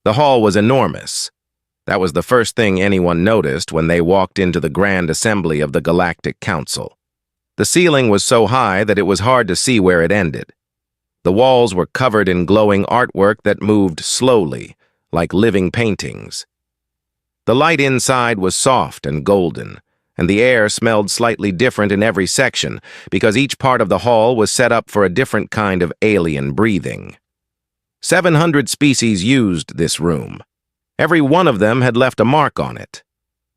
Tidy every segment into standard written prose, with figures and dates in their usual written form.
The hall was enormous. That was the first thing anyone noticed when they walked into the grand assembly of the Galactic Council. The ceiling was so high that it was hard to see where it ended. The walls were covered in glowing artwork that moved slowly, like living paintings. The light inside was soft and golden, and the air smelled slightly different in every section because each part of the hall was set up for a different kind of alien breathing. 700 species used this room. Every one of them had left a mark on it.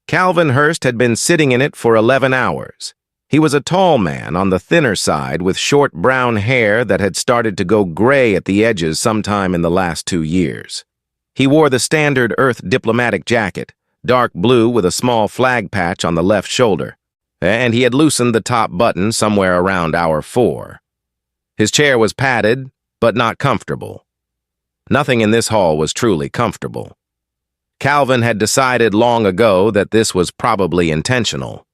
Calvin Hurst had been sitting in it for 11 hours. He was a tall man on the thinner side with short brown hair that had started to go gray at the edges sometime in the last 2 years. He wore the standard Earth diplomatic jacket, dark blue with a small flag patch on the left shoulder, and he had loosened the top button somewhere around hour 4. His chair was padded, but not comfortable. Nothing in this hall was truly comfortable. Calvin had decided long ago that this was probably intentional.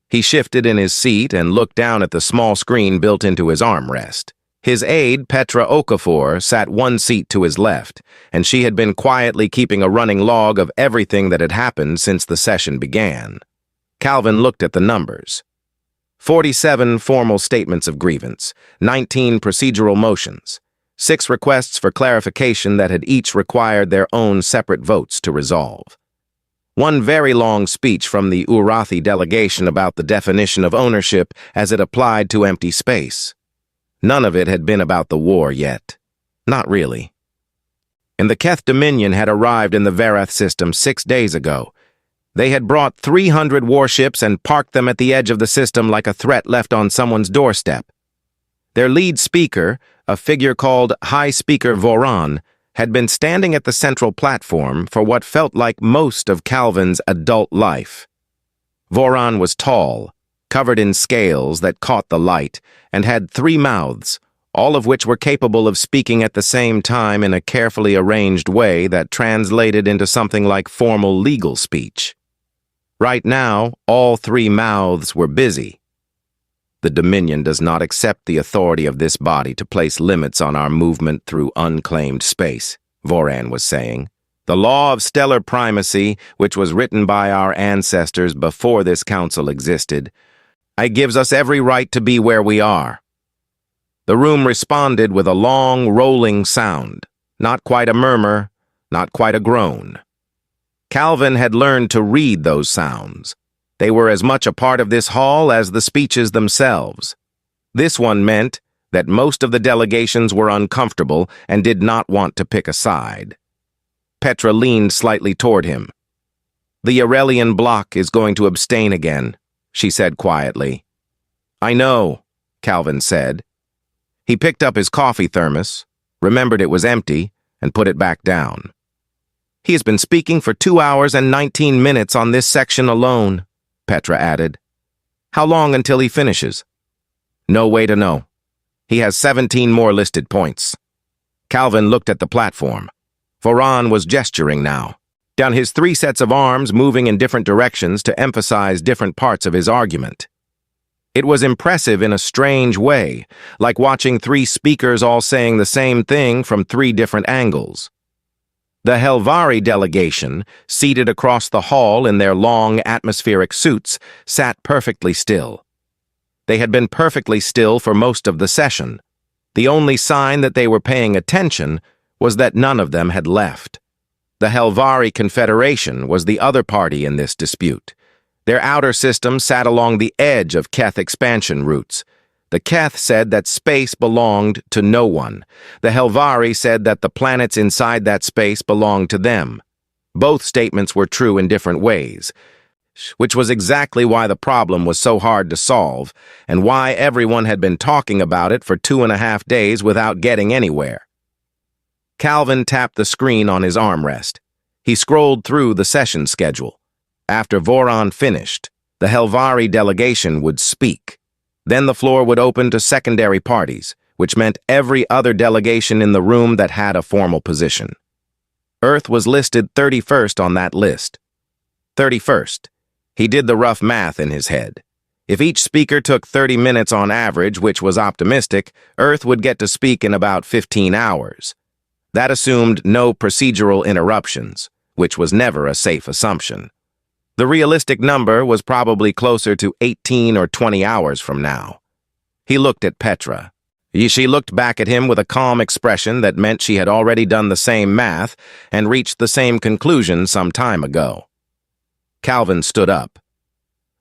He shifted in his seat and looked down at the small screen built into his armrest. His aide, Petra Okafor, sat one seat to his left, and she had been quietly keeping a running log of everything that had happened since the session began. Calvin looked at the numbers. 47 formal statements of grievance, 19 procedural motions, 6 requests for clarification that had each required their own separate votes to resolve. One very long speech from the Urathi delegation about the definition of ownership as it applied to empty space. None of it had been about the war yet. Not really. And the Keth Dominion had arrived in the Verath system 6 days ago. They had brought 300 warships and parked them at the edge of the system like a threat left on someone's doorstep. Their lead speaker, a figure called High Speaker Voran, had been standing at the central platform for what felt like most of Calvin's adult life. Voran was tall, covered in scales that caught the light, and had 3 mouths, all of which were capable of speaking at the same time in a carefully arranged way that translated into something like formal legal speech. Right now, all 3 mouths were busy. The Dominion does not accept the authority of this body to place limits on our movement through unclaimed space, Voran was saying. The law of stellar primacy, which was written by our ancestors before this council existed, it gives us every right to be where we are. The room responded with a long, rolling sound, not quite a murmur, not quite a groan. Calvin had learned to read those sounds. They were as much a part of this hall as the speeches themselves. This one meant that most of the delegations were uncomfortable and did not want to pick a side. Petra leaned slightly toward him. "The Aurelian bloc is going to abstain again," she said quietly. "I know," Calvin said. He picked up his coffee thermos, remembered it was empty, and put it back down. "He has been speaking for 2 hours and 19 minutes on this section alone," Petra added. "How long until he finishes?" "No way to know. He has 17 more listed points." Calvin looked at the platform. Voran was gesturing now, down his 3 sets of arms moving in different directions to emphasize different parts of his argument. It was impressive in a strange way, like watching 3 speakers all saying the same thing from 3 different angles. The Helvari delegation, seated across the hall in their long atmospheric suits, sat perfectly still. They had been perfectly still for most of the session. The only sign that they were paying attention was that none of them had left. The Helvari Confederation was the other party in this dispute. Their outer system sat along the edge of Keth expansion routes. The Keth said that space belonged to no one. The Helvari said that the planets inside that space belonged to them. Both statements were true in different ways, which was exactly why the problem was so hard to solve, and why everyone had been talking about it for 2.5 days without getting anywhere. Calvin tapped the screen on his armrest. He scrolled through the session schedule. After Voran finished, the Helvari delegation would speak. Then the floor would open to secondary parties, which meant every other delegation in the room that had a formal position. Earth was listed 31st on that list. 31st. He did the rough math in his head. If each speaker took 30 minutes on average, which was optimistic, Earth would get to speak in about 15 hours. That assumed no procedural interruptions, which was never a safe assumption. The realistic number was probably closer to 18 or 20 hours from now. He looked at Petra. She looked back at him with a calm expression that meant she had already done the same math and reached the same conclusion some time ago. Calvin stood up.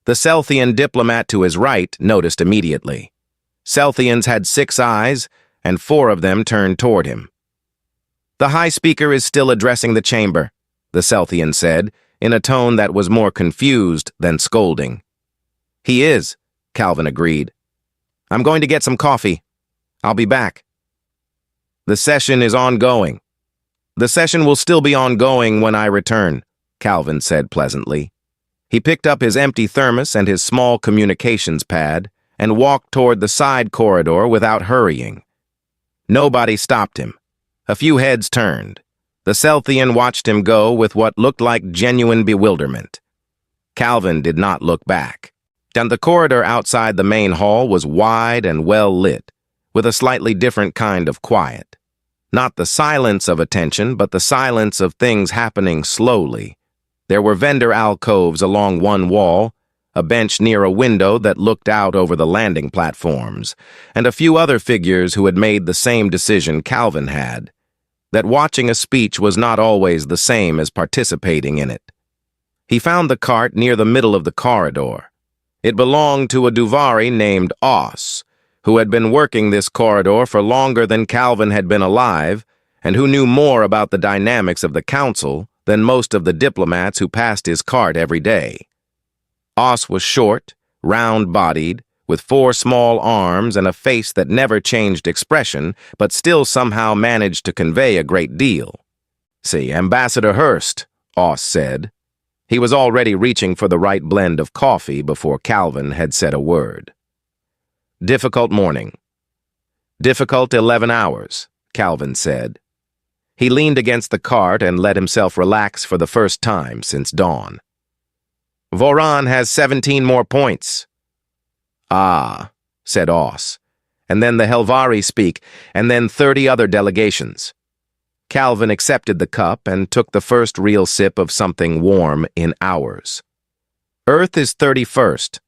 The Celthian diplomat to his right noticed immediately. Celthians had 6 eyes, and 4 of them turned toward him. "The High Speaker is still addressing the chamber," the Celthian said, in a tone that was more confused than scolding. "He is," Calvin agreed. "I'm going to get some coffee. I'll be back." "The session is ongoing." "The session will still be ongoing when I return," Calvin said pleasantly. He picked up his empty thermos and his small communications pad and walked toward the side corridor without hurrying. Nobody stopped him. A few heads turned. The Celthian watched him go with what looked like genuine bewilderment. Calvin did not look back. And the corridor outside the main hall was wide and well lit, with a slightly different kind of quiet. Not the silence of attention, but the silence of things happening slowly. There were vendor alcoves along one wall, a bench near a window that looked out over the landing platforms, and a few other figures who had made the same decision Calvin had, that watching a speech was not always the same as participating in it. He found the cart near the middle of the corridor. It belonged to a Duvari named Os, who had been working this corridor for longer than Calvin had been alive, and who knew more about the dynamics of the council than most of the diplomats who passed his cart every day. Os was short, round-bodied, with 4 small arms and a face that never changed expression, but still somehow managed to convey a great deal. "See, Ambassador Hurst," Os said. He was already reaching for the right blend of coffee before Calvin had said a word. "Difficult morning." "Difficult 11 hours, Calvin said. He leaned against the cart and let himself relax for the first time since dawn. "Voran has 17 more points." "Ah," said Os. "And then the Helvari speak, and then 30 other delegations." Calvin accepted the cup and took the first real sip of something warm in hours. "Earth is 31st.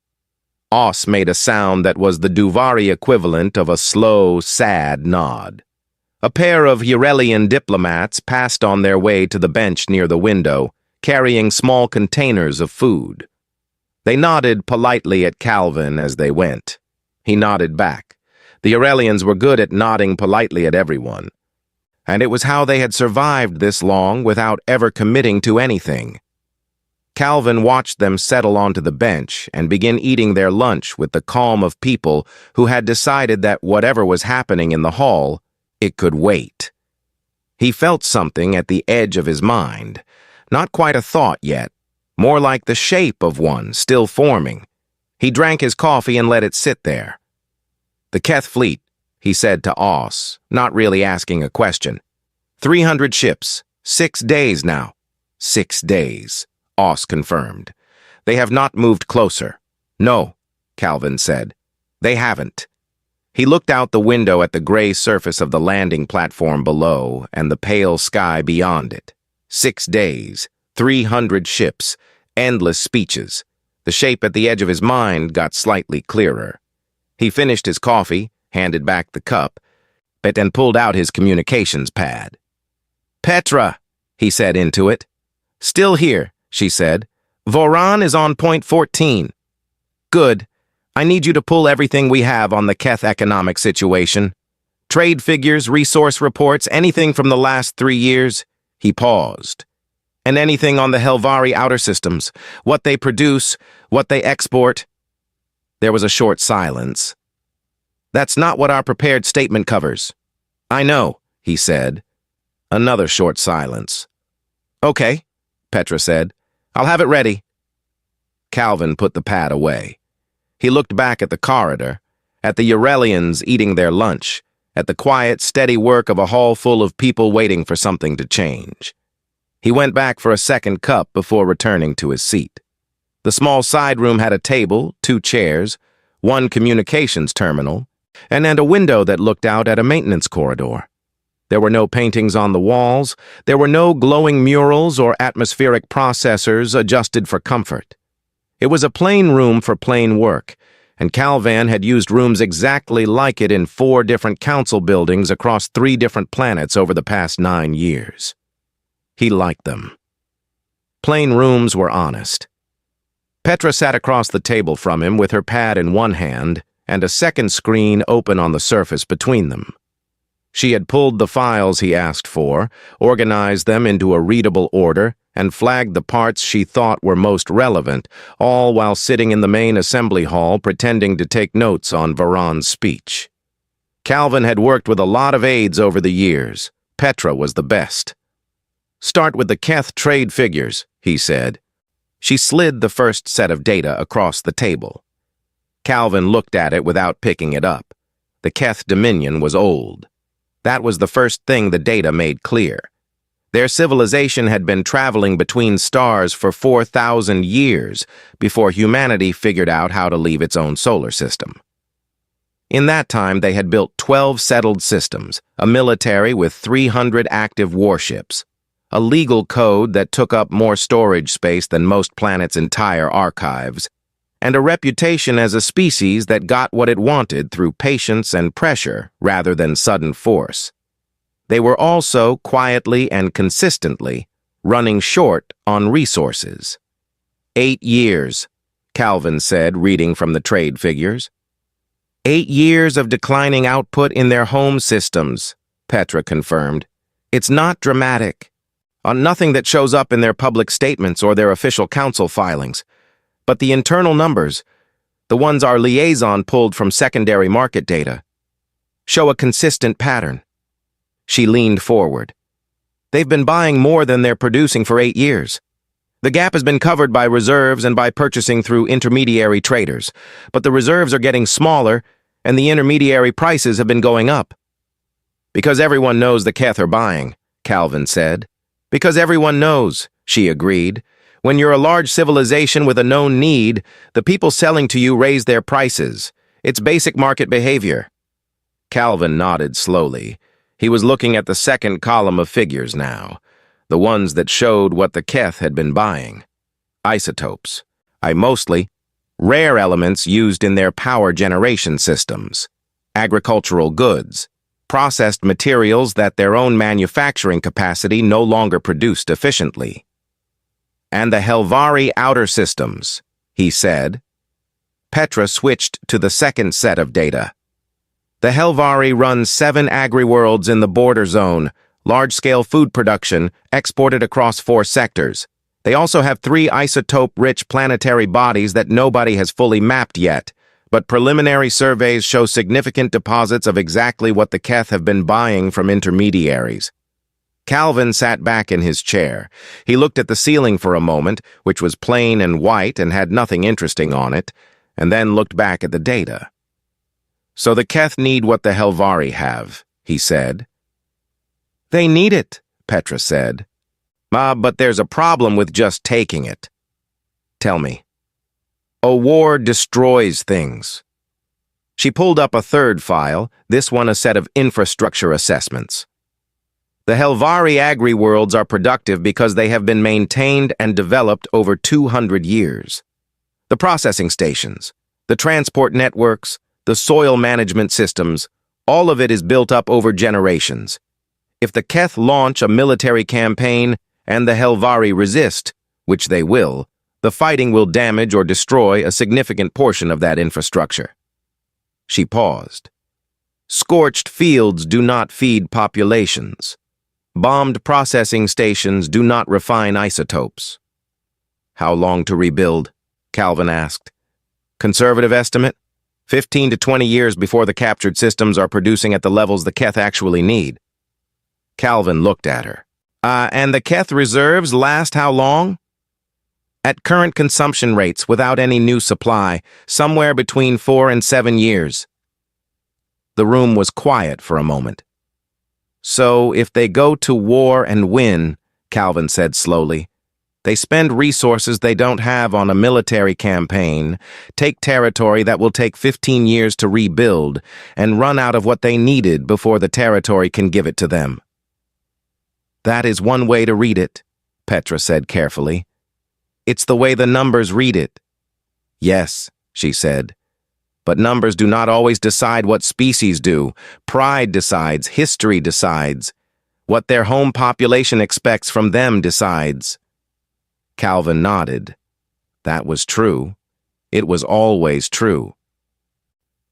Os made a sound that was the Duvari equivalent of a slow, sad nod. A pair of Eurelian diplomats passed on their way to the bench near the window, carrying small containers of food. They nodded politely at Calvin as they went. He nodded back. The Eurelians were good at nodding politely at everyone. And it was how they had survived this long without ever committing to anything. Calvin watched them settle onto the bench and begin eating their lunch with the calm of people who had decided that whatever was happening in the hall, it could wait. He felt something at the edge of his mind, not quite a thought yet, more like the shape of one still forming. He drank his coffee and let it sit there. "The Keth fleet," he said to Os, not really asking a question. 300 ships, 6 days now." 6 days, Os confirmed. "They have not moved closer." "No," Calvin said. "They haven't." He looked out the window at the gray surface of the landing platform below and the pale sky beyond it. 6 days, 300 ships, endless speeches. The shape at the edge of his mind got slightly clearer. He finished his coffee, handed back the cup, and pulled out his communications pad. "Petra," he said into it. "Still here," she said. "Voran is on point 14. "Good. I need you to pull everything we have on the Keth economic situation. Trade figures, resource reports, anything from the last 3 years." He paused. "And anything on the Helvari outer systems, what they produce, what they export." There was a short silence. "That's not what our prepared statement covers." "I know," he said. Another short silence. "Okay," Petra said. "I'll have it ready." Calvin put the pad away. He looked back at the corridor, at the Eurelians eating their lunch, at the quiet, steady work of a hall full of people waiting for something to change. He went back for a second cup before returning to his seat. The small side room had a table, 2 chairs, 1 communications terminal, and a window that looked out at a maintenance corridor. There were no paintings on the walls. There were no glowing murals or atmospheric processors adjusted for comfort. It was a plain room for plain work, and Calvan had used rooms exactly like it in 4 different council buildings across 3 different planets over the past 9 years. He liked them. Plain rooms were honest. Petra sat across the table from him with her pad in one hand and a second screen open on the surface between them. She had pulled the files he asked for, organized them into a readable order, and flagged the parts she thought were most relevant, all while sitting in the main assembly hall pretending to take notes on Varan's speech. Calvin had worked with a lot of aides over the years. Petra was the best. "Start with the Keth trade figures," he said. She slid the first set of data across the table. Calvin looked at it without picking it up. The Keth Dominion was old. That was the first thing the data made clear. Their civilization had been traveling between stars for 4,000 years before humanity figured out how to leave its own solar system. In that time, they had built 12 settled systems, a military with 300 active warships, a legal code that took up more storage space than most planets' entire archives, and a reputation as a species that got what it wanted through patience and pressure rather than sudden force. They were also, quietly and consistently, running short on resources. 8 years, Calvin said, reading from the trade figures. 8 years of declining output in their home systems, Petra confirmed. It's not dramatic. Nothing that shows up in their public statements or their official council filings. But the internal numbers, the ones our liaison pulled from secondary market data, show a consistent pattern. She leaned forward. They've been buying more than they're producing for 8 years. The gap has been covered by reserves and by purchasing through intermediary traders, but the reserves are getting smaller and the intermediary prices have been going up. Because everyone knows the Keth are buying, Calvin said. Because everyone knows, she agreed. When you're a large civilization with a known need, the people selling to you raise their prices. It's basic market behavior. Calvin nodded slowly. He was looking at the second column of figures now, the ones that showed what the Keth had been buying. Isotopes. Mostly rare elements used in their power generation systems. Agricultural goods. Processed materials that their own manufacturing capacity no longer produced efficiently. And the Helvari outer systems, he said. Petra switched to the second set of data. The Helvari run 7 agri-worlds in the border zone, large-scale food production, exported across 4 sectors. They also have 3 isotope-rich planetary bodies that nobody has fully mapped yet, but preliminary surveys show significant deposits of exactly what the Keth have been buying from intermediaries. Calvin sat back in his chair. He looked at the ceiling for a moment, which was plain and white and had nothing interesting on it, and then looked back at the data. So the Keth need what the Helvari have, he said. They need it, Petra said. But there's a problem with just taking it. Tell me. A war destroys things. She pulled up a third file, this one a set of infrastructure assessments. The Helvari agri-worlds are productive because they have been maintained and developed over 200 years. The processing stations, the transport networks, the soil management systems, all of it is built up over generations. If the Keth launch a military campaign and the Helvari resist, which they will, the fighting will damage or destroy a significant portion of that infrastructure. She paused. Scorched fields do not feed populations. Bombed processing stations do not refine isotopes. How long to rebuild? Calvin asked. Conservative estimate? 15 to 20 years before the captured systems are producing at the levels the Keth actually need. Calvin looked at her. And the Keth reserves last how long? At current consumption rates, without any new supply, somewhere between 4 and 7 years. The room was quiet for a moment. So, if they go to war and win, Calvin said slowly, They spend resources they don't have on a military campaign, take territory that will take 15 years to rebuild, and run out of what they needed before the territory can give it to them. That is one way to read it, Petra said carefully. It's the way the numbers read it. Yes, she said. But numbers do not always decide what species do. Pride decides, history decides. What their home population expects from them decides. Calvin nodded. That was true. It was always true.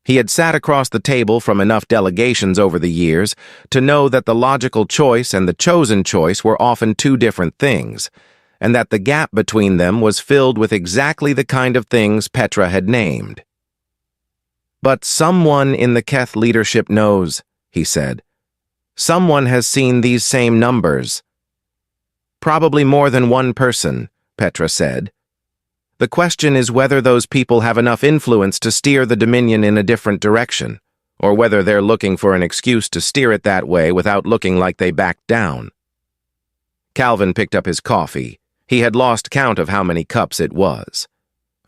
He had sat across the table from enough delegations over the years to know that the logical choice and the chosen choice were often two different things, and that the gap between them was filled with exactly the kind of things Petra had named. But someone in the Keth leadership knows, he said. Someone has seen these same numbers. Probably more than one person, Petra said. The question is whether those people have enough influence to steer the Dominion in a different direction, or whether they're looking for an excuse to steer it that way without looking like they backed down. Calvin picked up his coffee. He had lost count of how many cups it was.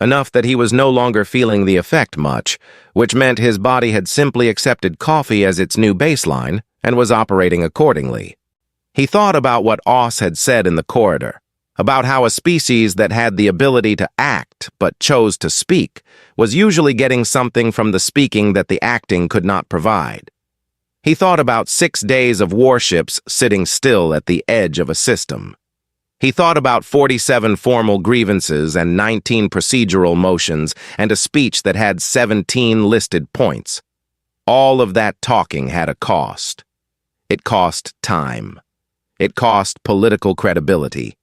Enough that he was no longer feeling the effect much, which meant his body had simply accepted coffee as its new baseline and was operating accordingly. He thought about what Oss had said in the corridor, about how a species that had the ability to act but chose to speak was usually getting something from the speaking that the acting could not provide. He thought about 6 days of warships sitting still at the edge of a system. He thought about 47 formal grievances and 19 procedural motions and a speech that had 17 listed points. All of that talking had a cost. It cost time. It cost political credibility.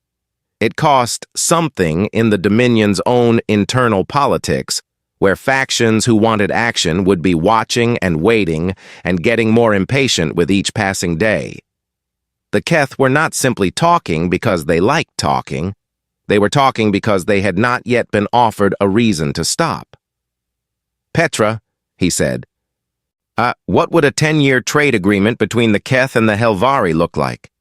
It cost something in the Dominion's own internal politics, where factions who wanted action would be watching and waiting and getting more impatient with each passing day. The Keth were not simply talking because they liked talking. They were talking because they had not yet been offered a reason to stop. Petra, he said, what would a 10-year trade agreement between the Keth and the Helvari look like?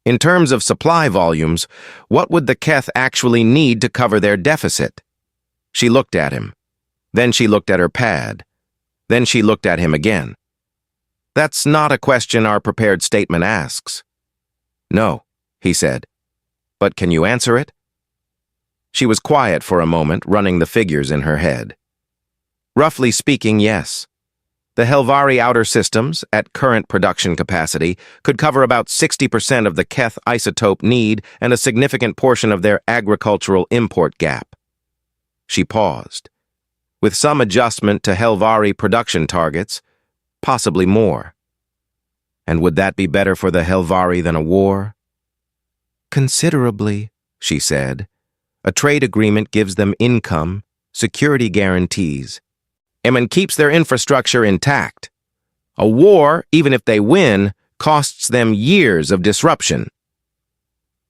In terms of supply volumes, what would the Keth actually need to cover their deficit? She looked at him. Then she looked at her pad. Then she looked at him again. That's not a question our prepared statement asks. No, he said. But can you answer it? She was quiet for a moment, running the figures in her head. Roughly speaking, yes. The Helvari outer systems, at current production capacity, could cover about 60% of the Keth isotope need and a significant portion of their agricultural import gap. She paused. With some adjustment to Helvari production targets, possibly more. And would that be better for the Helvari than a war? Considerably, she said. A trade agreement gives them income, security guarantees, and keeps their infrastructure intact. A war, even if they win, costs them years of disruption.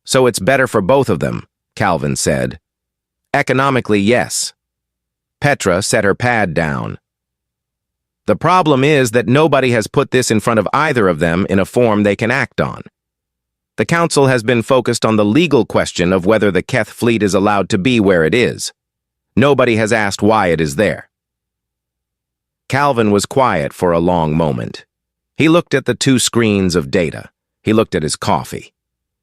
So it's better for both of them, Calvin said. Economically, yes. Petra set her pad down. The problem is that nobody has put this in front of either of them in a form they can act on. The Council has been focused on the legal question of whether the Keth fleet is allowed to be where it is. Nobody has asked why it is there. Calvin was quiet for a long moment. He looked at the 2 screens of data. He looked at his coffee.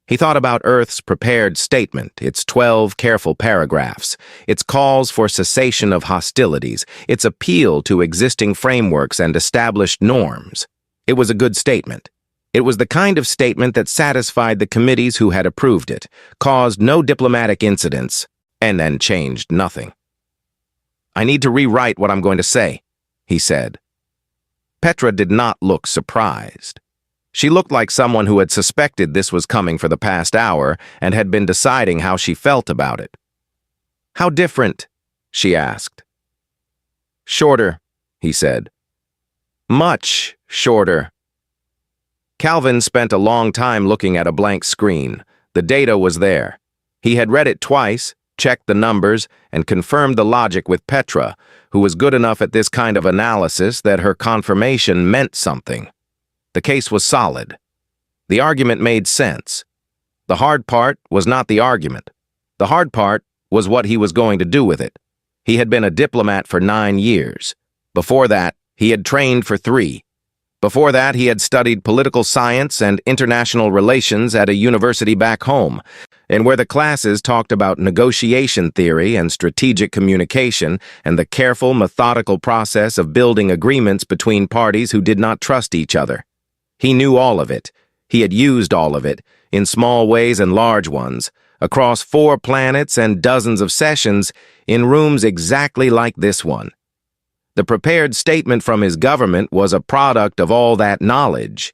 He thought about Earth's prepared statement, its 12 careful paragraphs, its calls for cessation of hostilities, its appeal to existing frameworks and established norms. It was a good statement. It was the kind of statement that satisfied the committees who had approved it, caused no diplomatic incidents, and then changed nothing. I need to rewrite what I'm going to say, he said. Petra did not look surprised. She looked like someone who had suspected this was coming for the past hour and had been deciding how she felt about it. How different? She asked. Shorter, he said. Much shorter. Calvin spent a long time looking at a blank screen. The data was there. He had read it twice, checked the numbers, and confirmed the logic with Petra, who was good enough at this kind of analysis that her confirmation meant something. The case was solid. The argument made sense. The hard part was not the argument. The hard part was what he was going to do with it. He had been a diplomat for 9 years. Before that, he had trained for 3. Before that, he had studied political science and international relations at a university back home, and where the classes talked about negotiation theory and strategic communication and the careful, methodical process of building agreements between parties who did not trust each other. He knew all of it. He had used all of it, in small ways and large ones, across 4 planets and dozens of sessions, in rooms exactly like this one. The prepared statement from his government was a product of all that knowledge.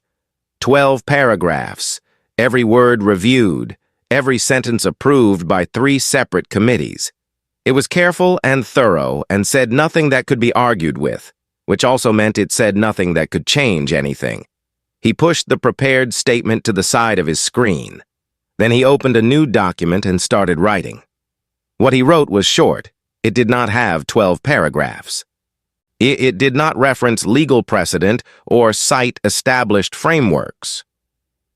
12 paragraphs, every word reviewed, every sentence approved by 3 separate committees. It was careful and thorough and said nothing that could be argued with, which also meant it said nothing that could change anything. He pushed the prepared statement to the side of his screen. Then he opened a new document and started writing. What he wrote was short. It did not have 12 paragraphs. It did not reference legal precedent or cite established frameworks.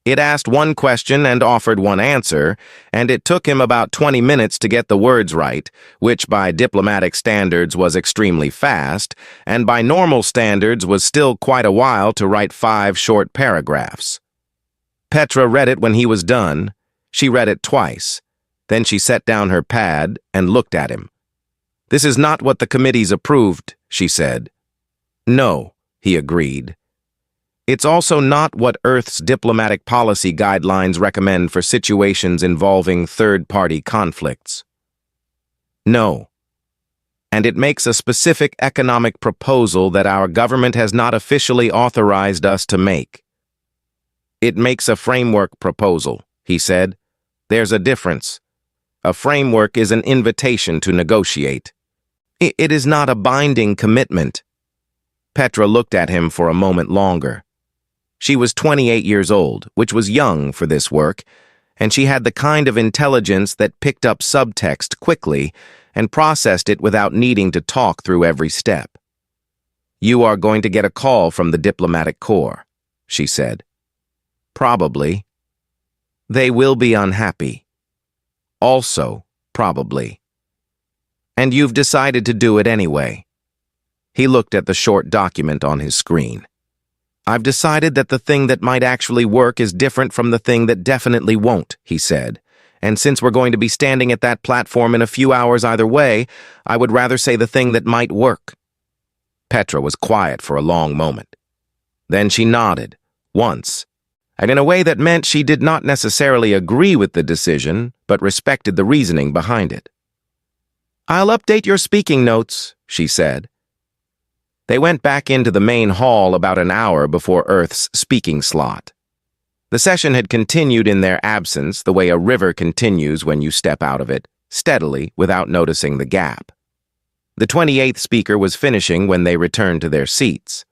It asked one question and offered one answer, and it took him about 20 minutes to get the words right, which by diplomatic standards was extremely fast, and by normal standards was still quite a while to write 5 short paragraphs. Petra read it when he was done. She read it twice. Then she set down her pad and looked at him. "This is not what the committees approved," she said. "No," he agreed. "It's also not what Earth's diplomatic policy guidelines recommend for situations involving third-party conflicts." "No. And it makes a specific economic proposal that our government has not officially authorized us to make." "It makes a framework proposal," he said. "There's a difference. A framework is an invitation to negotiate. It is not a binding commitment." Petra looked at him for a moment longer. She was 28 years old, which was young for this work, and she had the kind of intelligence that picked up subtext quickly and processed it without needing to talk through every step. "You are going to get a call from the diplomatic corps," she said. "Probably. They will be unhappy. Also, probably. And you've decided to do it anyway." He looked at the short document on his screen. "I've decided that the thing that might actually work is different from the thing that definitely won't," he said. "And since we're going to be standing at that platform in a few hours either way, I would rather say the thing that might work." Petra was quiet for a long moment. Then she nodded, once, and in a way that meant she did not necessarily agree with the decision, but respected the reasoning behind it. "I'll update your speaking notes," she said. They went back into the main hall about an hour before Earth's speaking slot. The session had continued in their absence the way a river continues when you step out of it, steadily, without noticing the gap. The 28th speaker was finishing when they returned to their seats.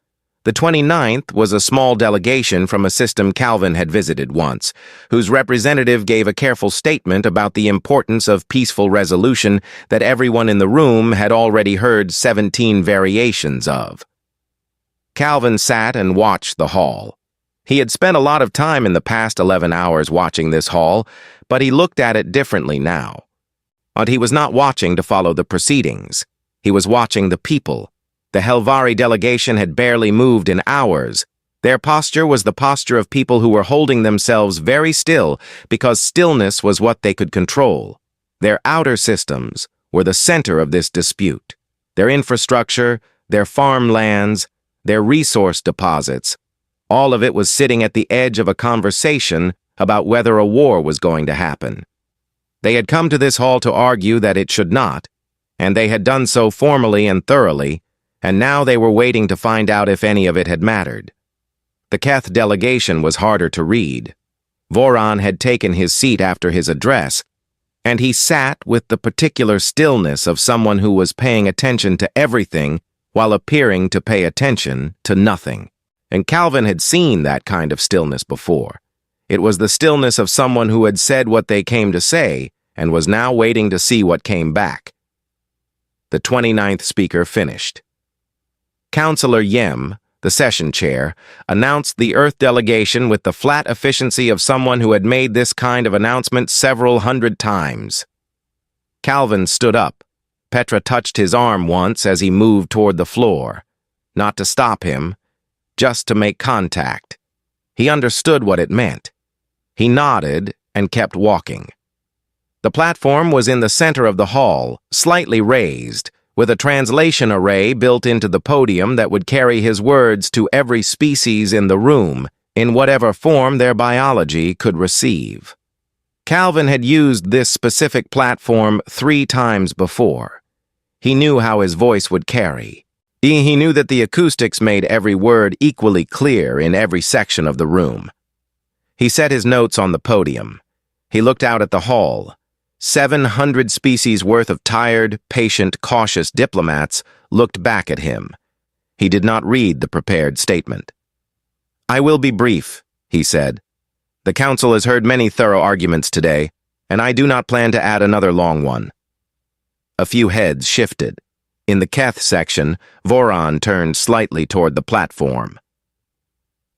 The 29th was a small delegation from a system Calvin had visited once, whose representative gave a careful statement about the importance of peaceful resolution that everyone in the room had already heard 17 variations of. Calvin sat and watched the hall. He had spent a lot of time in the past 11 hours watching this hall, but he looked at it differently now. But he was not watching to follow the proceedings. He was watching the people. The Helvari delegation had barely moved in hours. Their posture was the posture of people who were holding themselves very still because stillness was what they could control. Their outer systems were the center of this dispute. Their infrastructure, their farmlands, their resource deposits, all of it was sitting at the edge of a conversation about whether a war was going to happen. They had come to this hall to argue that it should not, and they had done so formally and thoroughly, and now they were waiting to find out if any of it had mattered. The Keth delegation was harder to read. Voron had taken his seat after his address, and he sat with the particular stillness of someone who was paying attention to everything while appearing to pay attention to nothing. And Calvin had seen that kind of stillness before. It was the stillness of someone who had said what they came to say and was now waiting to see what came back. The 29th speaker finished. Councillor Yem, the session chair, announced the Earth delegation with the flat efficiency of someone who had made this kind of announcement several hundred times. Calvin stood up. Petra touched his arm once as he moved toward the floor. Not to stop him, just to make contact. He understood what it meant. He nodded and kept walking. The platform was in the center of the hall, slightly raised, with a translation array built into the podium that would carry his words to every species in the room, in whatever form their biology could receive. Calvin had used this specific platform 3 times before. He knew how his voice would carry. He knew that the acoustics made every word equally clear in every section of the room. He set his notes on the podium. He looked out at the hall. 700 species worth of tired, patient, cautious diplomats looked back at him. He did not read the prepared statement. "I will be brief," he said. "The Council has heard many thorough arguments today, and I do not plan to add another long one." A few heads shifted. In the Keth section, Voron turned slightly toward the platform.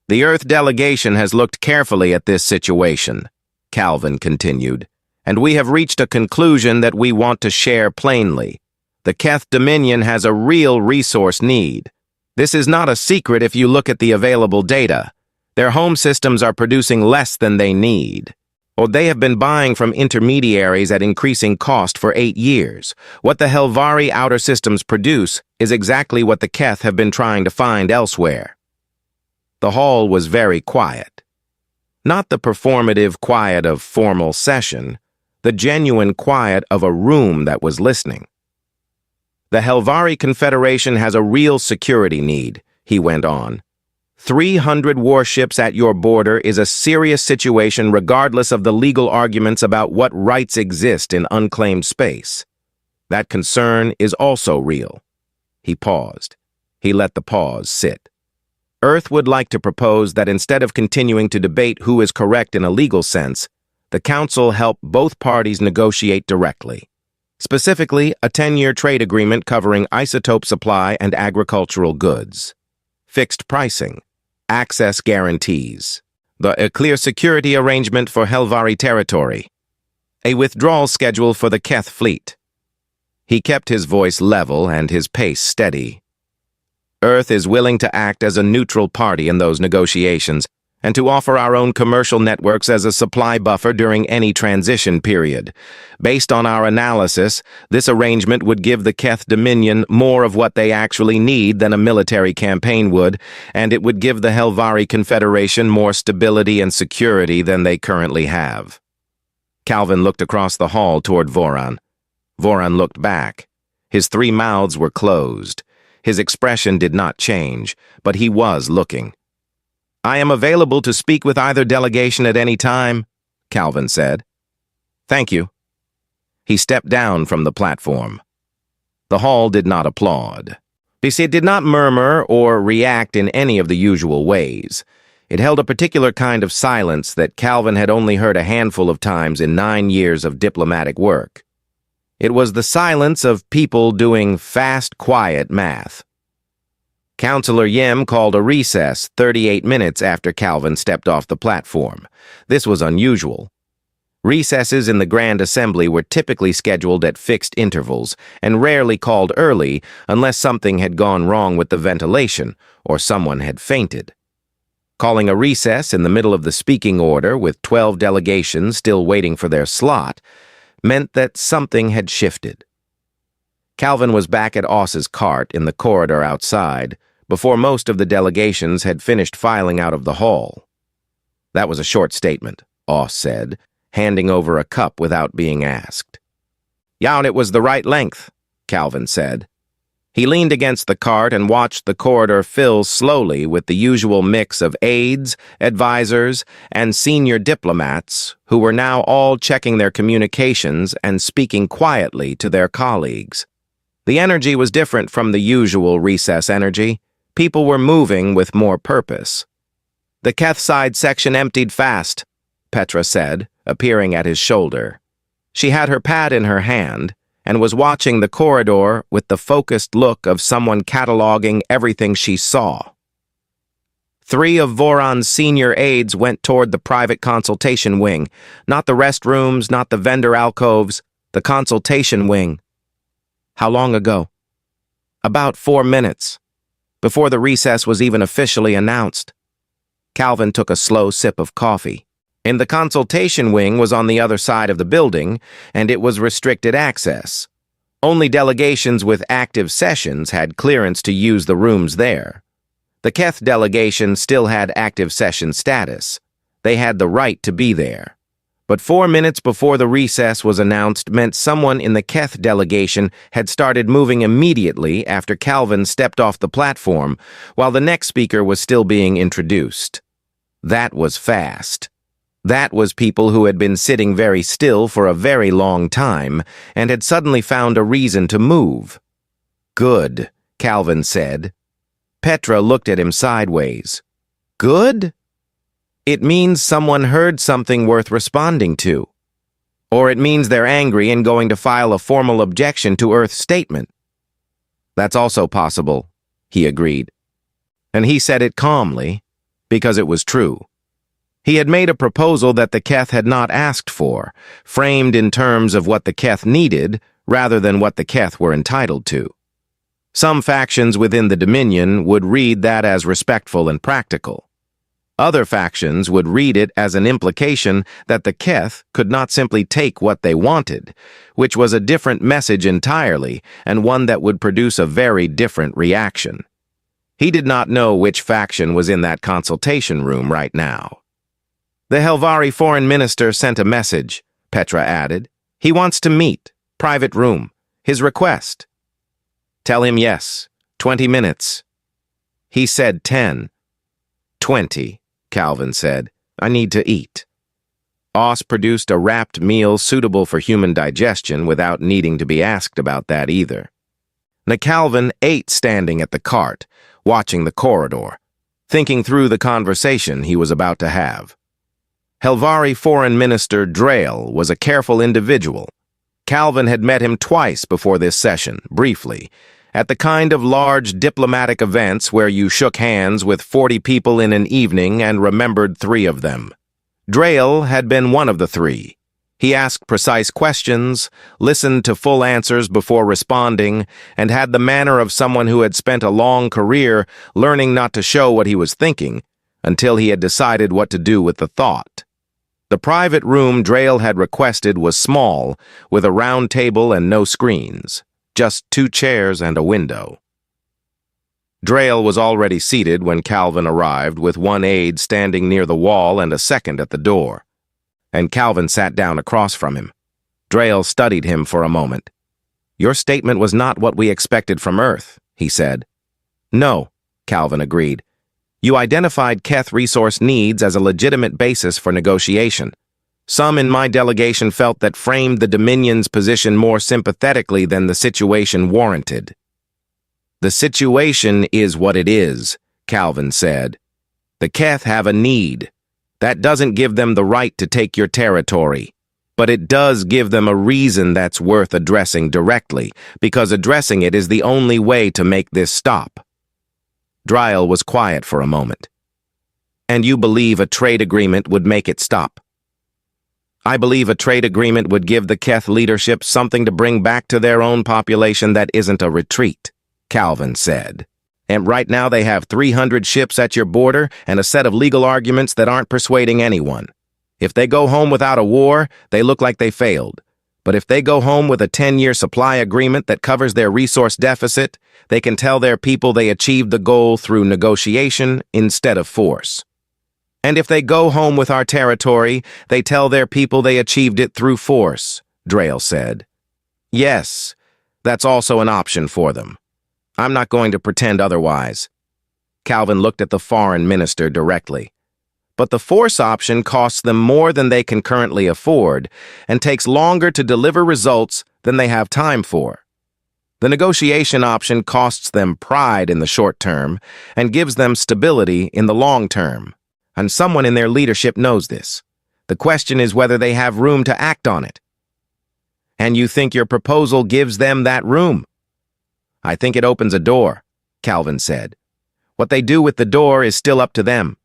"The Earth delegation has looked carefully at this situation," Calvin continued, "and we have reached a conclusion that we want to share plainly. The Keth Dominion has a real resource need. This is not a secret if you look at the available data. Their home systems are producing less than they need. Or they have been buying from intermediaries at increasing cost for 8 years. What the Helvari outer systems produce is exactly what the Keth have been trying to find elsewhere." The hall was very quiet. Not the performative quiet of formal session, the genuine quiet of a room that was listening. "The Helvari Confederation has a real security need," he went on. 300 warships at your border is a serious situation regardless of the legal arguments about what rights exist in unclaimed space. That concern is also real." He paused. He let the pause sit. "Earth would like to propose that instead of continuing to debate who is correct in a legal sense, the Council help both parties negotiate directly. Specifically, a 10-year trade agreement covering isotope supply and agricultural goods. Fixed pricing. Access guarantees. A clear security arrangement for Helvari territory. A withdrawal schedule for the Keth fleet." He kept his voice level and his pace steady. "Earth is willing to act as a neutral party in those negotiations and to offer our own commercial networks as a supply buffer during any transition period. Based on our analysis, this arrangement would give the Keth Dominion more of what they actually need than a military campaign would, and it would give the Helvari Confederation more stability and security than they currently have." Calvin looked across the hall toward Voron. Voron looked back. His 3 mouths were closed. His expression did not change, but he was looking. "I am available to speak with either delegation at any time," Calvin said. "Thank you." He stepped down from the platform. The hall did not applaud. It did not murmur or react in any of the usual ways. It held a particular kind of silence that Calvin had only heard a handful of times in 9 years of diplomatic work. It was the silence of people doing fast, quiet math. Councillor Yim called a recess 38 minutes after Calvin stepped off the platform. This was unusual. Recesses in the Grand Assembly were typically scheduled at fixed intervals and rarely called early unless something had gone wrong with the ventilation or someone had fainted. Calling a recess in the middle of the speaking order with 12 delegations still waiting for their slot meant that something had shifted. Calvin was back at Oss's cart in the corridor outside before most of the delegations had finished filing out of the hall. "That was a short statement," Oss said, handing over a cup without being asked. "Yeah, it was the right length," Calvin said. He leaned against the cart and watched the corridor fill slowly with the usual mix of aides, advisors, and senior diplomats who were now all checking their communications and speaking quietly to their colleagues. The energy was different from the usual recess energy. People were moving with more purpose. "The Keth side section emptied fast," Petra said, appearing at his shoulder. She had her pad in her hand and was watching the corridor with the focused look of someone cataloging everything she saw. 3 of Voron's senior aides went toward the private consultation wing, not the restrooms, not the vendor alcoves, The consultation wing. How long ago? About 4 minutes, before the recess was even officially announced. Calvin took a slow sip of coffee. And the consultation wing was on the other side of the building, and it was restricted access. Only delegations with active sessions had clearance to use the rooms there. The Keth delegation still had active session status. They had the right to be there. But 4 minutes before the recess was announced meant someone in the Keth delegation had started moving immediately after Calvin stepped off the platform, while the next speaker was still being introduced. That was fast. That was people who had been sitting very still for a very long time and had suddenly found a reason to move. Good, Calvin said. Petra looked at him sideways. Good? It means someone heard something worth responding to. Or it means they're angry and going to file a formal objection to Earth's statement. That's also possible, he agreed. And he said it calmly, because it was true. He had made a proposal that the Keth had not asked for, framed in terms of what the Keth needed rather than what the Keth were entitled to. Some factions within the Dominion would read that as respectful and practical. Other factions would read it as an implication that the Keth could not simply take what they wanted, which was a different message entirely and one that would produce a very different reaction. He did not know which faction was in that consultation room right now. The Helvari foreign minister sent a message, Petra added. He wants to meet. Private room. His request. Tell him yes. 20 minutes. He said 10. 20, Calvin said. I need to eat. Oz produced a wrapped meal suitable for human digestion without needing to be asked about that either. Calvin ate standing at the cart, watching the corridor, thinking through the conversation he was about to have. Helvari Foreign Minister Drayle was a careful individual. Calvin had met him twice before this session, briefly, at the kind of large diplomatic events where you shook hands with 40 people in an evening and remembered 3 of them. Drayle had been one of the 3. He asked precise questions, listened to full answers before responding, and had the manner of someone who had spent a long career learning not to show what he was thinking until he had decided what to do with the thought. The private room Drayle had requested was small, with a round table and no screens, just 2 chairs and a window. Drayle was already seated when Calvin arrived, with 1 aide standing near the wall and a second at the door. And Calvin sat down across from him. Drayle studied him for a moment. Your statement was not what we expected from Earth, he said. No, Calvin agreed. You identified Keth resource needs as a legitimate basis for negotiation. Some in my delegation felt that framed the Dominion's position more sympathetically than the situation warranted. The situation is what it is, Calvin said. The Keth have a need. That doesn't give them the right to take your territory. But it does give them a reason that's worth addressing directly, because addressing it is the only way to make this stop. Drayle was quiet for a moment. And you believe a trade agreement would make it stop? I believe a trade agreement would give the Keth leadership something to bring back to their own population that isn't a retreat, Calvin said. And right now they have 300 ships at your border and a set of legal arguments that aren't persuading anyone. If they go home without a war, they look like they failed. But if they go home with a 10-year supply agreement that covers their resource deficit, they can tell their people they achieved the goal through negotiation instead of force. And if they go home with our territory, they tell their people they achieved it through force, Drayle said. Yes, that's also an option for them. I'm not going to pretend otherwise. Calvin looked at the foreign minister directly. But the force option costs them more than they can currently afford and takes longer to deliver results than they have time for. The negotiation option costs them pride in the short term and gives them stability in the long term. And someone in their leadership knows this. The question is whether they have room to act on it. And you think your proposal gives them that room? I think it opens a door, Calvin said. What they do with the door is still up to them.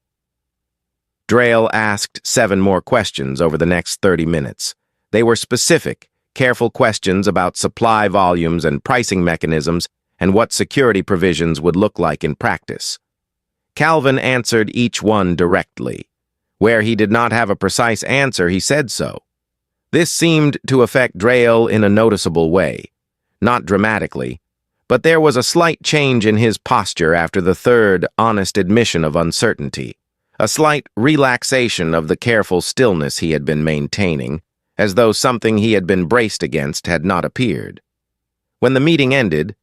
Drayle asked 7 more questions over the next 30 minutes. They were specific, careful questions about supply volumes and pricing mechanisms and what security provisions would look like in practice. Calvin answered each one directly. Where he did not have a precise answer, he said so. This seemed to affect Drayle in a noticeable way. Not dramatically, but there was a slight change in his posture after the third honest admission of uncertainty, a slight relaxation of the careful stillness he had been maintaining, as though something he had been braced against had not appeared. When the meeting ended,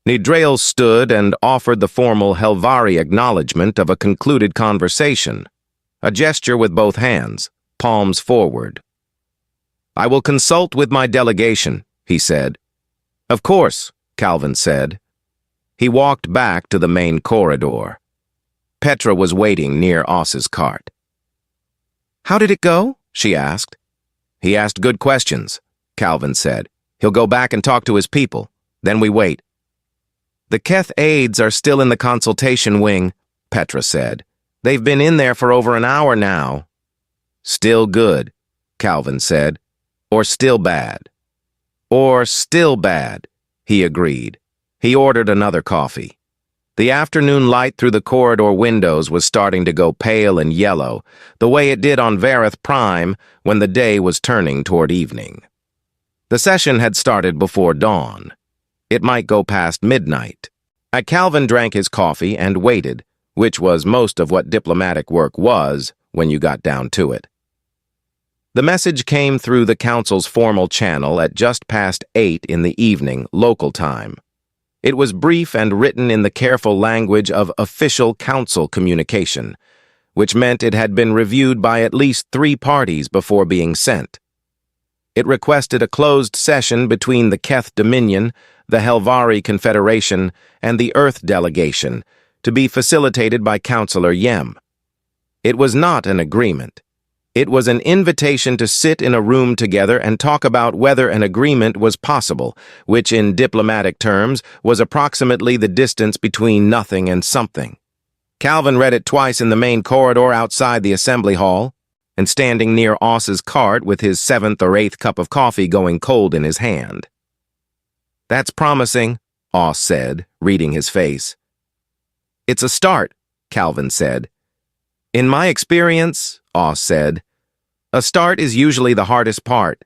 Drayle stood and offered the formal Helvari acknowledgement of a concluded conversation, a gesture with both hands, palms forward. "I will consult with my delegation," he said. "Of course," Calvin said. He walked back to the main corridor. Petra was waiting near Oss's cart. "How did it go?" she asked. "He asked good questions," Calvin said. "He'll go back and talk to his people. Then we wait." "The Keth aides are still in the consultation wing," Petra said. "They've been in there for over an hour now." "Still good," Calvin said. "Or still bad." "Or still bad," he agreed. He ordered another coffee. The afternoon light through the corridor windows was starting to go pale and yellow, the way it did on Vareth Prime when the day was turning toward evening. The session had started before dawn. It might go past midnight. Calvin drank his coffee and waited, which was most of what diplomatic work was when you got down to it. The message came through the council's formal channel at just past 8 in the evening, local time. It was brief and written in the careful language of official council communication, which meant it had been reviewed by at least 3 parties before being sent. It requested a closed session between the Keth Dominion, the Helvari Confederation, and the Earth Delegation, to be facilitated by Councillor Yem. It was not an agreement. It was an invitation to sit in a room together and talk about whether an agreement was possible, which in diplomatic terms was approximately the distance between nothing and something. Calvin read it twice in the main corridor outside the assembly hall, and standing near Oss's cart with his 7th or 8th cup of coffee going cold in his hand. "That's promising," Oss said, reading his face. "It's a start," Calvin said. "In my experience," Oss said, "a start is usually the hardest part."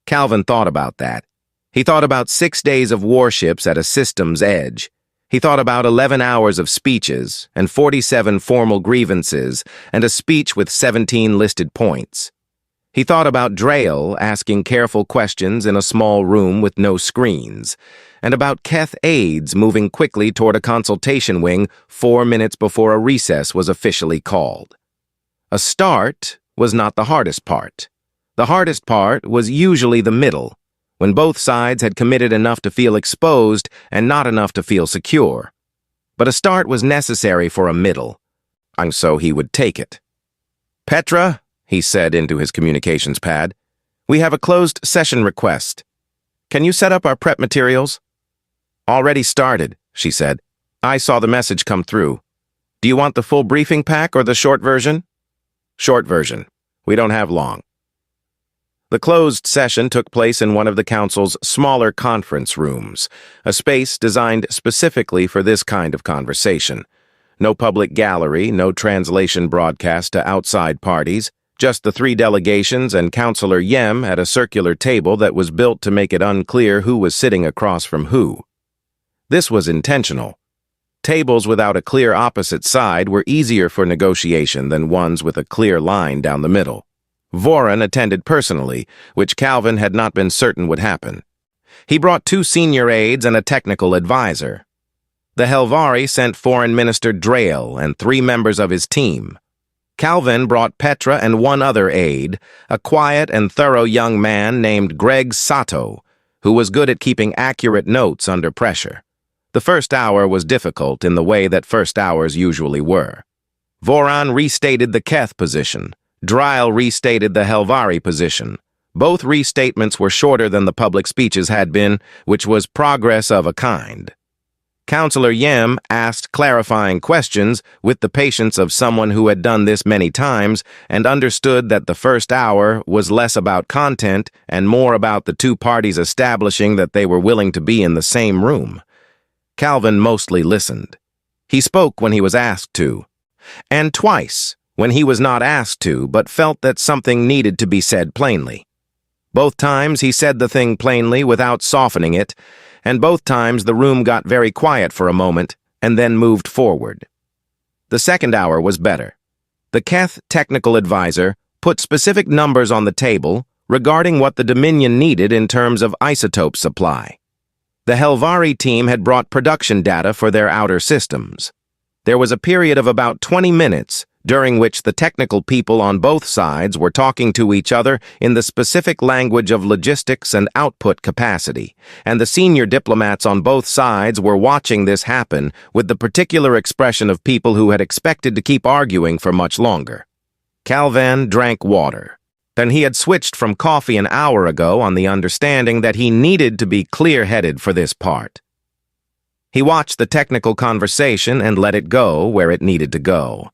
Calvin thought about that. He thought about 6 days of warships at a system's edge. He thought about 11 hours of speeches and 47 formal grievances and a speech with 17 listed points. He thought about Drayle asking careful questions in a small room with no screens, and about Keth aides moving quickly toward a consultation wing 4 minutes before a recess was officially called. A start was not the hardest part. The hardest part was usually the middle, when both sides had committed enough to feel exposed and not enough to feel secure. But a start was necessary for a middle, and so he would take it. "Petra," he said into his communications pad, "we have a closed session request. Can you set up our prep materials?" "Already started," she said. "I saw the message come through. Do you want the full briefing pack or the short version?" "Short version. We don't have long." The closed session took place in one of the council's smaller conference rooms, a space designed specifically for this kind of conversation. No public gallery, no translation broadcast to outside parties, just the 3 delegations and Councillor Yem at a circular table that was built to make it unclear who was sitting across from who. This was intentional. Tables without a clear opposite side were easier for negotiation than ones with a clear line down the middle. Voran attended personally, which Calvin had not been certain would happen. He brought 2 senior aides and a technical advisor. The Helvari sent Foreign Minister Drayle and 3 members of his team. Calvin brought Petra and 1 other aide, a quiet and thorough young man named Greg Sato, who was good at keeping accurate notes under pressure. The first hour was difficult in the way that first hours usually were. Voran restated the Keth position. Drayle restated the Helvari position. Both restatements were shorter than the public speeches had been, which was progress of a kind. Counselor Yem asked clarifying questions with the patience of someone who had done this many times and understood that the first hour was less about content and more about the two parties establishing that they were willing to be in the same room. Calvin mostly listened. He spoke when he was asked to, and twice when he was not asked to but felt that something needed to be said plainly. Both times he said the thing plainly without softening it, and both times the room got very quiet for a moment and then moved forward. The second hour was better. The Keth technical advisor put specific numbers on the table regarding what the Dominion needed in terms of isotope supply. The Helvari team had brought production data for their outer systems. There was a period of about 20 minutes during which the technical people on both sides were talking to each other in the specific language of logistics and output capacity, and the senior diplomats on both sides were watching this happen with the particular expression of people who had expected to keep arguing for much longer. Calvin drank water. Then he had switched from coffee an hour ago on the understanding that he needed to be clear-headed for this part. He watched the technical conversation and let it go where it needed to go.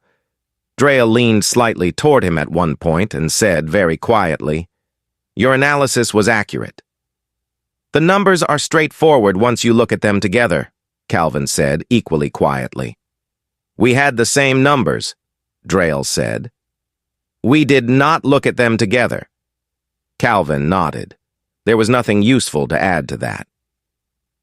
Drea leaned slightly toward him at one point and said very quietly, "Your analysis was accurate." "The numbers are straightforward once you look at them together," Calvin said equally quietly. "We had the same numbers," Drea said. "We did not look at them together." Calvin nodded. There was nothing useful to add to that.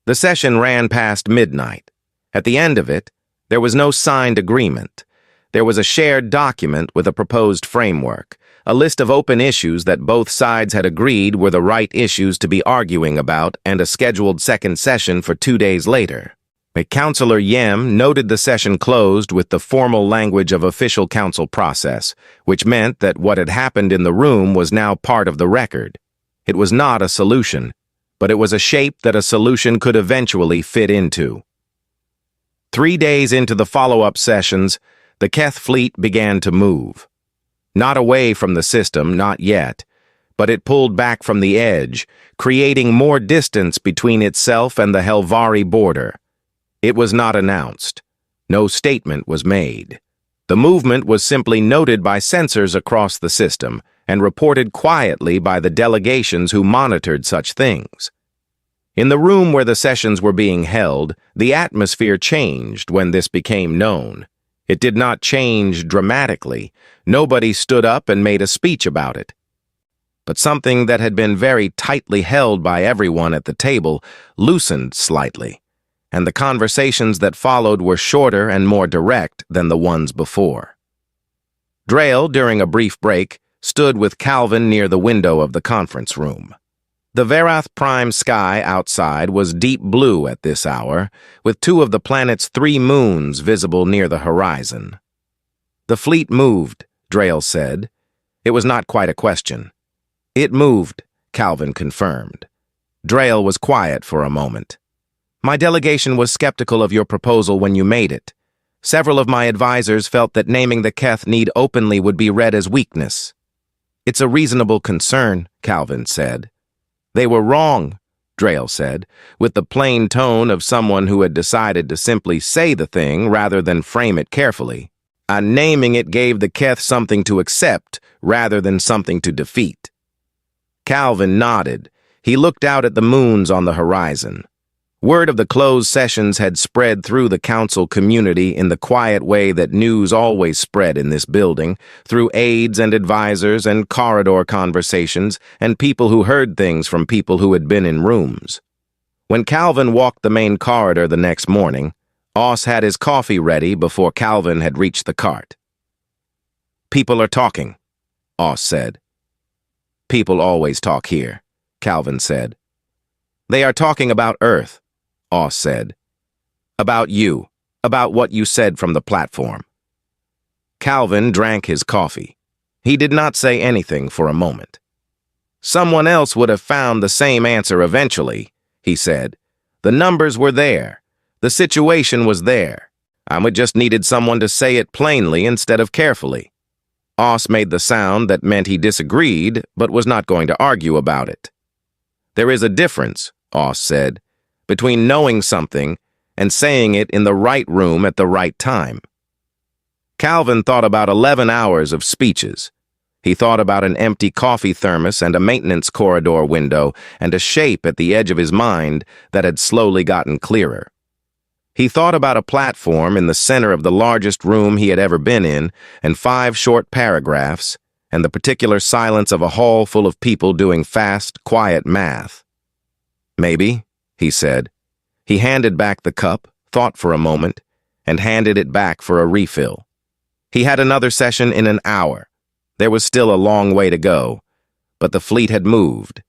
The session ran past midnight. At the end of it, there was no signed agreement. There was a shared document with a proposed framework, a list of open issues that both sides had agreed were the right issues to be arguing about, and a scheduled second session for 2 days later. Counselor Yem noted the session closed with the formal language of official council process, which meant that what had happened in the room was now part of the record. It was not a solution, but it was a shape that a solution could eventually fit into. 3 days into the follow-up sessions, the Keth fleet began to move. Not away from the system, not yet, but it pulled back from the edge, creating more distance between itself and the Helvari border. It was not announced. No statement was made. The movement was simply noted by sensors across the system and reported quietly by the delegations who monitored such things. In the room where the sessions were being held, the atmosphere changed when this became known. It did not change dramatically. Nobody stood up and made a speech about it. But something that had been very tightly held by everyone at the table loosened slightly, and the conversations that followed were shorter and more direct than the ones before. Drea, during a brief break, stood with Calvin near the window of the conference room. The Verath Prime sky outside was deep blue at this hour, with 2 of the planet's 3 moons visible near the horizon. "The fleet moved," Drea said. It was not quite a question. "It moved," Calvin confirmed. Drea was quiet for a moment. "My delegation was skeptical of your proposal when you made it. Several of my advisors felt that naming the Keth need openly would be read as weakness." "It's a reasonable concern," Calvin said. "They were wrong," Drea said, with the plain tone of someone who had decided to simply say the thing rather than frame it carefully. Naming it gave the Keth something to accept rather than something to defeat. Calvin nodded. He looked out at the moons on the horizon. Word of the closed sessions had spread through the council community in the quiet way that news always spread in this building, through aides and advisors and corridor conversations and people who heard things from people who had been in rooms. When Calvin walked the main corridor the next morning, Oss had his coffee ready before Calvin had reached the cart. "People are talking," Oss said. "People always talk here," Calvin said. "They are talking about Earth," Oss said. "About you, about what you said from the platform." Calvin drank his coffee. He did not say anything for a moment. "Someone else would have found the same answer eventually," he said. "The numbers were there. The situation was there. I just needed someone to say it plainly instead of carefully." Oss made the sound that meant he disagreed, but was not going to argue about it. "There is a difference," Oss said, "between knowing something and saying it in the right room at the right time. Calvin thought about 11 hours of speeches. He thought about an empty coffee thermos and a maintenance corridor window and a shape at the edge of his mind that had slowly gotten clearer. He thought about a platform in the center of the largest room he had ever been in, and 5 short paragraphs, and the particular silence of a hall full of people doing fast, quiet math. "Maybe," he said. He handed back the cup, thought for a moment, and handed it back for a refill. He had another session in an hour. There was still a long way to go, but the fleet had moved,